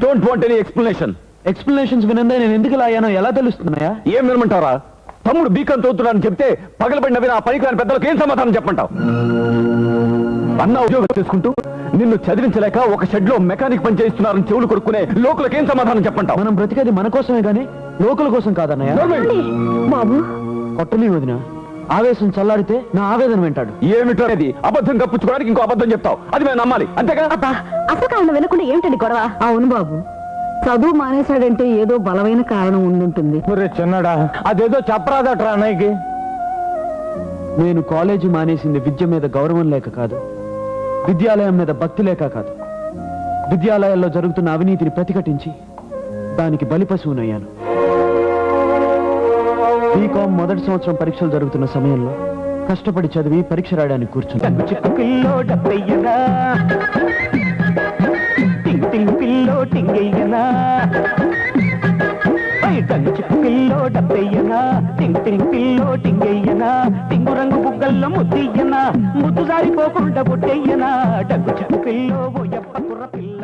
Don't want any explanations వినందే నేను ఎందుకు ఇలా అయ్యానో ఎలా తెలుస్తున్నాయా? ఏం వినమంటారా? తమ్ముడు బీకం తోతున్నాడని చెప్తే పగలబడిన విన ఆ పనికిరాని పెద్దలకు ఏం సమాధానం చెప్పంటావు? అన్న ఉద్యోగం చేసుకుంటూ నిన్ను చదివించలేక ఒక షెడ్ లో మెకానిక్ పని చేయిస్తున్నారని చెవులు కొరుక్కునే లోకులకు ఏం సమాధానం చెప్పంటావు? మనం బ్రతికేది మన కోసమే గానీ లోకల కోసం కాదన్నయ్య. బాబు కొట్టని వదిన, ఆవేశం చల్లారితే నా ఆవేదన వింటాడు. ఏమిటో అది అబద్ధం కప్పించుకోవడానికి ఇంకో అబద్ధం చెప్తావు, అది మేము నమ్మాలి అంతేగా? అబ్బా, అసలు కారణం వినకుండా ఏమిటండి గొడవ? అవును బాబు, చదువు మానేశాడంటే ఏదో బలమైన కారణం ఉండుంటుంది. చిన్నడా అదేదో చెప్పరాదట్రా అన్నయ్యకి. నేను కాలేజీ మానేసింది విద్య మీద గౌరవం లేక కాదు, విద్యాలయం మీద భక్తి లేక కాదు. విద్యాలయాల్లో జరుగుతున్న అవినీతిని ప్రతిఘటించి దానికి బలిపశువునయ్యాను. బీకాం మొదటి సంవత్సరం పరీక్షలు జరుగుతున్న సమయంలో కష్టపడి చదివి పరీక్ష రాయడానికి కూర్చున్నాను. టింగు రంగు బుగ్గల్లో ముద్దయ్యనా, ముద్దు జారిపోకుండా బుట్టయ్యనా, డగ్గు చిక్కు పిల్లో ఓ యప్ప కుర్ర పిల్ల.